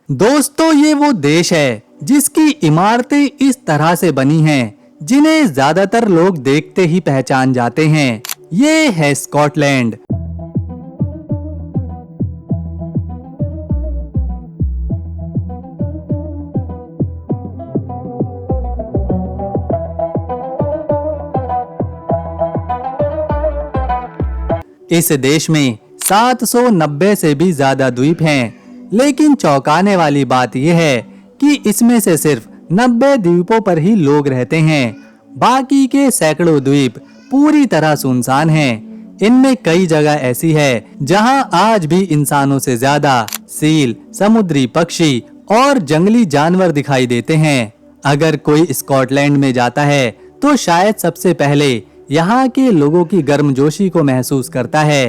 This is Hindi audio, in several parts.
दोस्तों, ये वो देश है जिसकी इमारतें इस तरह से बनी हैं जिन्हें ज्यादातर लोग देखते ही पहचान जाते हैं। ये है स्कॉटलैंड। इस देश में 790 से भी ज्यादा द्वीप हैं, लेकिन चौंकाने वाली बात यह है कि इसमें से सिर्फ 90 द्वीपों पर ही लोग रहते हैं। बाकी के सैकड़ों द्वीप पूरी तरह सुनसान हैं। इनमें कई जगह ऐसी है जहां आज भी इंसानों से ज्यादा सील, समुद्री पक्षी और जंगली जानवर दिखाई देते हैं। अगर कोई स्कॉटलैंड में जाता है तो शायद सबसे पहले यहाँ के लोगों की गर्मजोशी को महसूस करता है।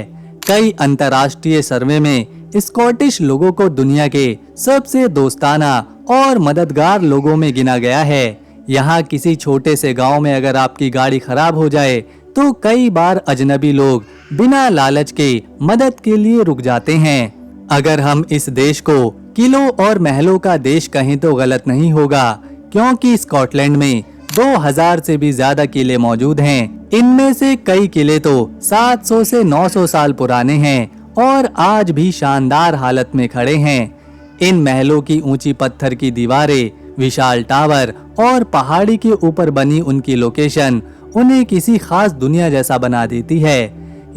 कई अंतर्राष्ट्रीय सर्वे में स्कॉटिश लोगों को दुनिया के सबसे दोस्ताना और मददगार लोगों में गिना गया है। यहाँ किसी छोटे से गांव में अगर आपकी गाड़ी खराब हो जाए तो कई बार अजनबी लोग बिना लालच के मदद के लिए रुक जाते हैं। अगर हम इस देश को किलों और महलों का देश कहें तो गलत नहीं होगा, क्योंकि स्कॉटलैंड में 2000 से भी ज्यादा किले मौजूद हैं। इनमें से कई किले तो 700 से 900 साल पुराने हैं और आज भी शानदार हालत में खड़े हैं। इन महलों की ऊंची पत्थर की दीवारें, विशाल टावर और पहाड़ी के ऊपर बनी उनकी लोकेशन उन्हें किसी खास दुनिया जैसा बना देती है।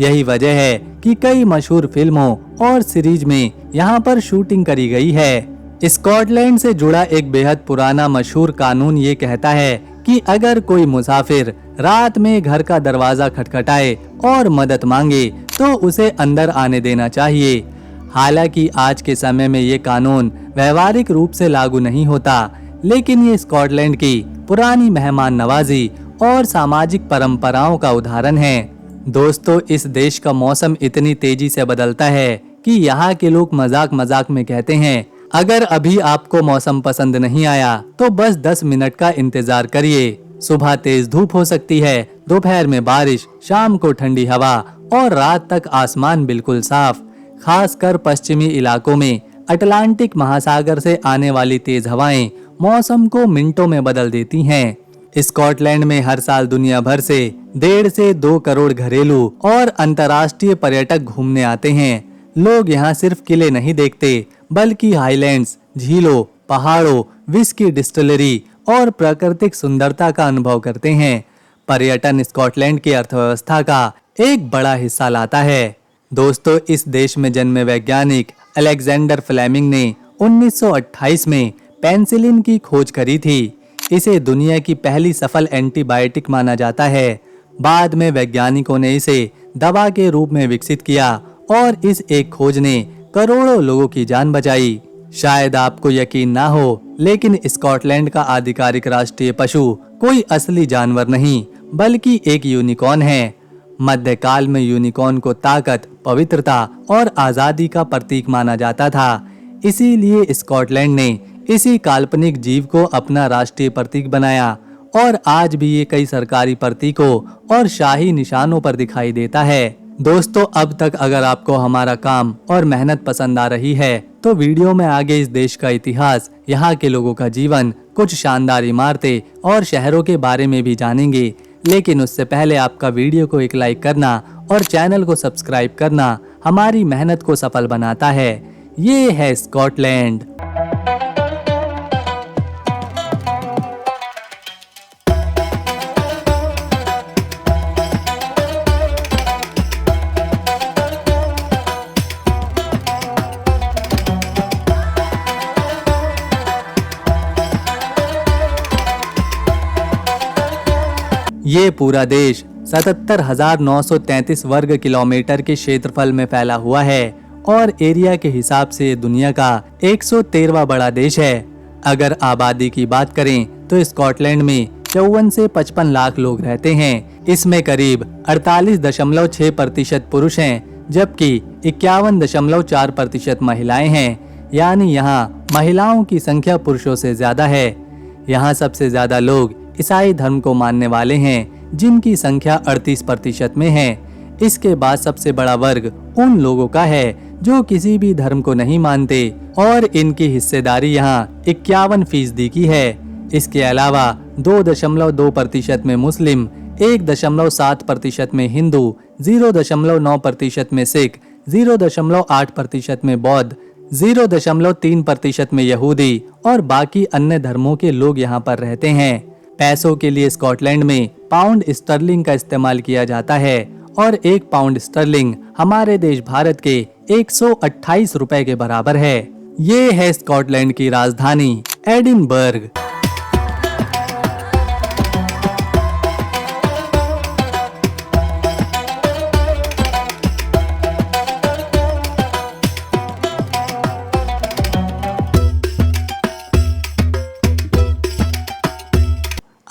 यही वजह है कि कई मशहूर फिल्मों और सीरीज में यहाँ पर शूटिंग करी गई है। स्कॉटलैंड से जुड़ा एक बेहद पुराना मशहूर कानून ये कहता है कि अगर कोई मुसाफिर रात में घर का दरवाजा खटखटाए और मदद मांगे तो उसे अंदर आने देना चाहिए। हालांकि आज के समय में ये कानून व्यवहारिक रूप से लागू नहीं होता, लेकिन ये स्कॉटलैंड की पुरानी मेहमान नवाजी और सामाजिक परंपराओं का उदाहरण है। दोस्तों, इस देश का मौसम इतनी तेजी से बदलता है कि यहाँ के लोग मजाक मजाक में कहते हैं, अगर अभी आपको मौसम पसंद नहीं आया तो बस 10 मिनट का इंतजार करिए। सुबह तेज धूप हो सकती है, दोपहर में बारिश, शाम को ठंडी हवा और रात तक आसमान बिल्कुल साफ। खासकर पश्चिमी इलाकों में अटलांटिक महासागर से आने वाली तेज हवाएं मौसम को मिनटों में बदल देती हैं। स्कॉटलैंड में हर साल दुनिया भर से 1.5 से 2 करोड़ घरेलू और अंतर्राष्ट्रीय पर्यटक घूमने आते हैं। लोग यहाँ सिर्फ किले नहीं देखते, बल्कि हाईलैंड्स, झीलों, पहाड़ों, विस्की डिस्टिलरी और प्राकृतिक सुंदरता का अनुभव करते हैं। पर्यटन स्कॉटलैंड की अर्थव्यवस्था का एक बड़ा हिस्सा लाता है। दोस्तों, इस देश में जन्मे वैज्ञानिक अलेक्जेंडर फ्लेमिंग ने 1928 में पेनिसिलिन की खोज करी थी। इसे दुनिया की पहली सफल एंटीबायोटिक माना जाता है। बाद में वैज्ञानिकों ने इसे दवा के रूप में विकसित किया और इस एक खोज ने करोड़ों लोगों की जान बचाई। शायद आपको यकीन ना हो, लेकिन स्कॉटलैंड का आधिकारिक राष्ट्रीय पशु कोई असली जानवर नहीं, बल्कि एक यूनिकॉर्न है। मध्यकाल में यूनिकॉर्न को ताकत, पवित्रता और आजादी का प्रतीक माना जाता था। इसीलिए स्कॉटलैंड ने इसी काल्पनिक जीव को अपना राष्ट्रीय प्रतीक बनाया और आज भी ये कई सरकारी प्रतीकों और शाही निशानों पर दिखाई देता है। दोस्तों, अब तक अगर आपको हमारा काम और मेहनत पसंद आ रही है तो वीडियो में आगे इस देश का इतिहास, यहाँ के लोगों का जीवन, कुछ शानदार इमारतें और शहरों के बारे में भी जानेंगे। लेकिन उससे पहले आपका वीडियो को एक लाइक करना और चैनल को सब्सक्राइब करना हमारी मेहनत को सफल बनाता है। ये है स्कॉटलैंड। ये पूरा देश 77,933 वर्ग किलोमीटर के क्षेत्रफल में फैला हुआ है और एरिया के हिसाब से दुनिया का 113वां बड़ा देश है। अगर आबादी की बात करें तो स्कॉटलैंड में 54 से 55 लाख लोग रहते हैं। इसमें करीब 48.6% पुरुष हैं, जबकि 51.4% महिलाएं हैं। यानी यहाँ महिलाओं की संख्या पुरुषों से ज्यादा है। यहाँ सबसे ज्यादा लोग ईसाई धर्म को मानने वाले हैं, जिनकी संख्या 38% में है। इसके बाद सबसे बड़ा वर्ग उन लोगों का है जो किसी भी धर्म को नहीं मानते और इनकी हिस्सेदारी यहाँ 51% की है। इसके अलावा 2.2% में मुस्लिम, 1.7% में हिंदू, 0.9% में सिख, 0.8% में बौद्ध, 0.3% में यहूदी और बाकी अन्य धर्मों के लोग यहाँ पर रहते हैं। पैसों के लिए स्कॉटलैंड में पाउंड स्टर्लिंग का इस्तेमाल किया जाता है और 1 पाउंड स्टर्लिंग हमारे देश भारत के 128 रुपए के बराबर है। ये है स्कॉटलैंड की राजधानी एडिनबर्ग।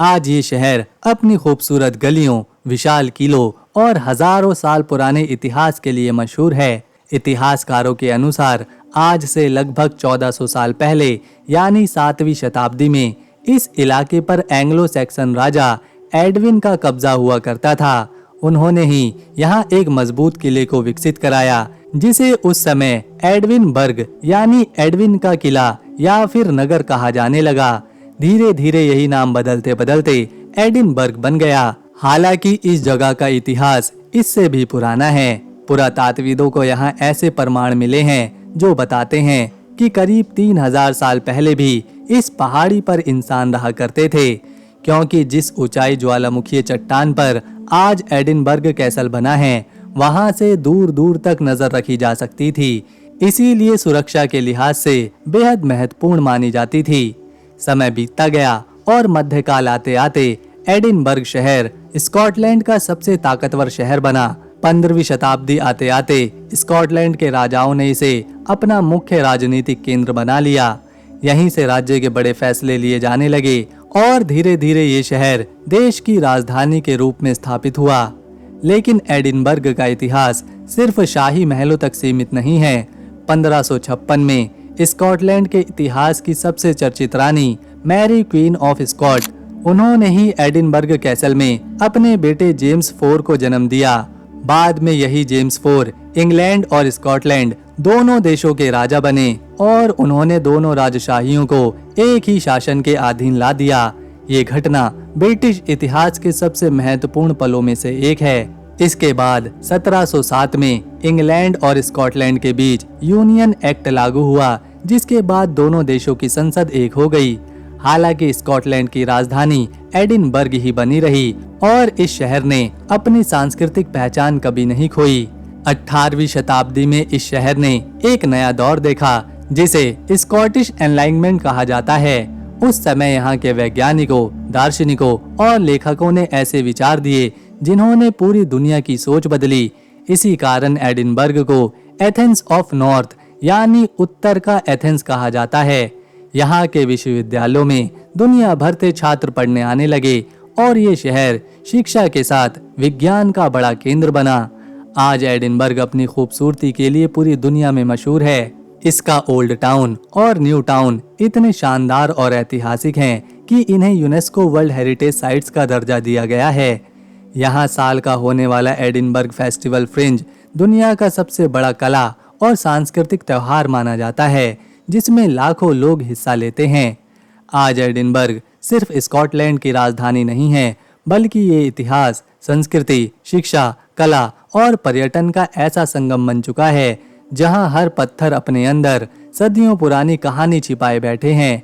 आज ये शहर अपनी खूबसूरत गलियों, विशाल किलों और हजारों साल पुराने इतिहास के लिए मशहूर है। इतिहासकारों के अनुसार आज से लगभग 1400 साल पहले यानी 7वीं शताब्दी में इस इलाके पर एंग्लो सैक्सन राजा एडविन का कब्जा हुआ करता था। उन्होंने ही यहाँ एक मजबूत किले को विकसित कराया जिसे उस समय एडविन बर्ग यानी एडविन का किला या फिर नगर कहा जाने लगा। धीरे धीरे यही नाम बदलते बदलते एडिनबर्ग बन गया। हालांकि इस जगह का इतिहास इससे भी पुराना है। पुरातात्विदों को यहाँ ऐसे प्रमाण मिले हैं जो बताते हैं कि करीब 3000 साल पहले भी इस पहाड़ी पर इंसान रहा करते थे, क्योंकि जिस ऊंचाई ज्वालामुखी चट्टान पर आज एडिनबर्ग कैसल बना है वहां से दूर दूर तक नजर रखी जा सकती थी। इसीलिए सुरक्षा के लिहाज से बेहद महत्वपूर्ण मानी जाती थी। समय बीतता गया और मध्यकाल आते आते एडिनबर्ग शहर स्कॉटलैंड का सबसे ताकतवर शहर बना। 15वीं शताब्दी आते आते स्कॉटलैंड के राजाओं ने इसे अपना मुख्य राजनीतिक केंद्र बना लिया। यहीं से राज्य के बड़े फैसले लिए जाने लगे और धीरे धीरे ये शहर देश की राजधानी के रूप में स्थापित हुआ। लेकिन एडिनबर्ग का इतिहास सिर्फ शाही महलों तक सीमित नहीं है। 1556 में स्कॉटलैंड के इतिहास की सबसे चर्चित रानी मैरी क्वीन ऑफ स्कॉट, उन्होंने ही एडिनबर्ग कैसल में अपने बेटे जेम्स IV को जन्म दिया। बाद में यही जेम्स IV इंग्लैंड और स्कॉटलैंड दोनों देशों के राजा बने और उन्होंने दोनों राजशाहियों को एक ही शासन के अधीन ला दिया। ये घटना ब्रिटिश इतिहास के सबसे महत्वपूर्ण पलों में से एक है। इसके बाद 1707 में इंग्लैंड और स्कॉटलैंड के बीच यूनियन एक्ट लागू हुआ, जिसके बाद दोनों देशों की संसद एक हो गई। हालांकि स्कॉटलैंड की राजधानी एडिनबर्ग ही बनी रही और इस शहर ने अपनी सांस्कृतिक पहचान कभी नहीं खोई। 18वीं शताब्दी में इस शहर ने एक नया दौर देखा जिसे स्कॉटिश एनलाइटमेंट कहा जाता है। उस समय यहाँ के वैज्ञानिकों, दार्शनिकों और लेखकों ने ऐसे विचार दिए जिन्होंने पूरी दुनिया की सोच बदली। इसी कारण एडिनबर्ग को एथेंस ऑफ नॉर्थ यानी उत्तर का एथेंस कहा जाता है। यहाँ के विश्वविद्यालयों में दुनिया भर से छात्र पढ़ने आने लगे और ये शहर शिक्षा के साथ विज्ञान का बड़ा केंद्र बना। आज एडिनबर्ग अपनी खूबसूरती के लिए पूरी दुनिया में मशहूर है। इसका ओल्ड टाउन और न्यू टाउन इतने शानदार और ऐतिहासिक हैं कि इन्हें यूनेस्को वर्ल्ड हेरिटेज साइट्स का दर्जा दिया गया है। यहाँ साल का होने वाला एडिनबर्ग फेस्टिवल फ्रिंज दुनिया का सबसे बड़ा कला और सांस्कृतिक त्योहार माना जाता है, जिसमें लाखों लोग हिस्सा लेते हैं। आज एडिनबर्ग सिर्फ स्कॉटलैंड की राजधानी नहीं है, बल्कि ये इतिहास, संस्कृति, शिक्षा, कला और पर्यटन का ऐसा संगम बन चुका है जहां हर पत्थर अपने अंदर सदियों पुरानी कहानी छिपाए बैठे हैं।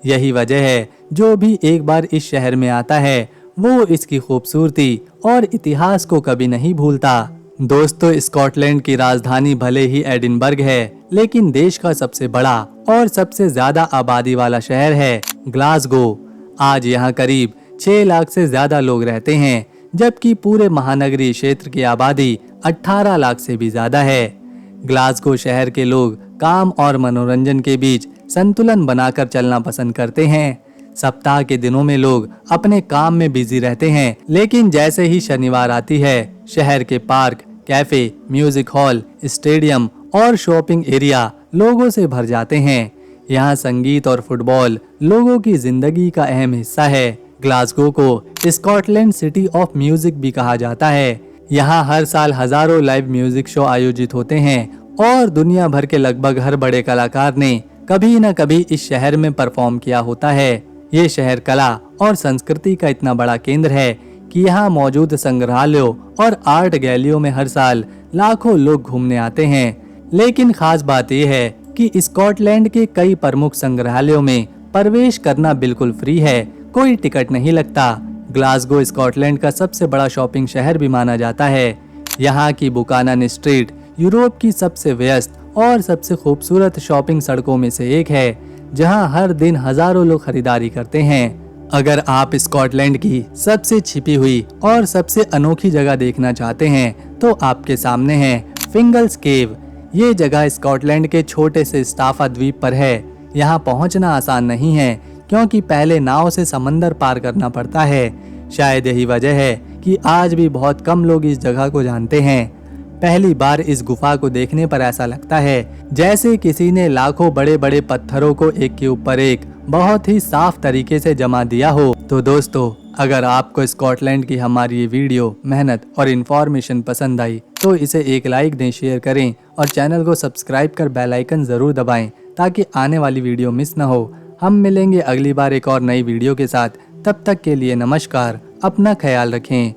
यही वजह है जो भी एक बार इस शहर में आता है वो इसकी खूबसूरती और इतिहास को कभी नहीं भूलता। दोस्तों, स्कॉटलैंड की राजधानी भले ही एडिनबर्ग है, लेकिन देश का सबसे बड़ा और सबसे ज्यादा आबादी वाला शहर है ग्लासगो। आज यहाँ करीब 6 लाख से ज्यादा लोग रहते हैं, जबकि पूरे महानगरीय क्षेत्र की आबादी 18 लाख से भी ज्यादा है। ग्लासगो शहर के लोग काम और मनोरंजन के बीच संतुलन बनाकर चलना पसंद करते हैं। सप्ताह के दिनों में लोग अपने काम में बिजी रहते हैं, लेकिन जैसे ही शनिवार आती है, शहर के park, cafe, music hall, stadium और शॉपिंग एरिया लोगों से भर जाते हैं। यहाँ संगीत और फुटबॉल लोगों की जिंदगी का अहम हिस्सा है। ग्लासगो को स्कॉटलैंड सिटी ऑफ म्यूजिक भी कहा जाता है। यहाँ हर साल हजारों लाइव म्यूजिक शो आयोजित होते हैं और दुनिया भर के लगभग हर बड़े कलाकार ने कभी न कभी इस शहर में परफॉर्म किया होता है। ये शहर कला और संस्कृति का इतना बड़ा केंद्र है कि यहाँ मौजूद संग्रहालयों और आर्ट गैलरियों में हर साल लाखों लोग घूमने आते हैं। लेकिन खास बात यह है कि स्कॉटलैंड के कई प्रमुख संग्रहालयों में प्रवेश करना बिल्कुल फ्री है, कोई टिकट नहीं लगता। ग्लासगो स्कॉटलैंड का सबसे बड़ा शॉपिंग शहर भी माना जाता है। यहाँ की बुकानन स्ट्रीट यूरोप की सबसे व्यस्त और सबसे खूबसूरत शॉपिंग सड़कों में से एक है, जहाँ हर दिन हजारों लोग खरीदारी करते हैं। अगर आप स्कॉटलैंड की सबसे छिपी हुई और सबसे अनोखी जगह देखना चाहते हैं तो आपके सामने है फिंगल्स केव। ये जगह स्कॉटलैंड के छोटे से स्टाफा द्वीप पर है। यहाँ पहुँचना आसान नहीं है क्योंकि पहले नाव से समंदर पार करना पड़ता है। शायद यही वजह है कि आज भी बहुत कम लोग इस जगह को जानते हैं। पहली बार इस गुफा को देखने पर ऐसा लगता है जैसे किसी ने लाखों बड़े बड़े पत्थरों को एक के ऊपर एक बहुत ही साफ तरीके से जमा दिया हो। तो दोस्तों, अगर आपको स्कॉटलैंड की हमारी ये वीडियो, मेहनत और इन्फॉर्मेशन पसंद आई तो इसे एक लाइक दें, शेयर करें और चैनल को सब्सक्राइब कर बेल आइकन जरूर दबाएं ताकि आने वाली वीडियो मिस न हो। हम मिलेंगे अगली बार एक और नई वीडियो के साथ। तब तक के लिए नमस्कार, अपना ख्याल रखें।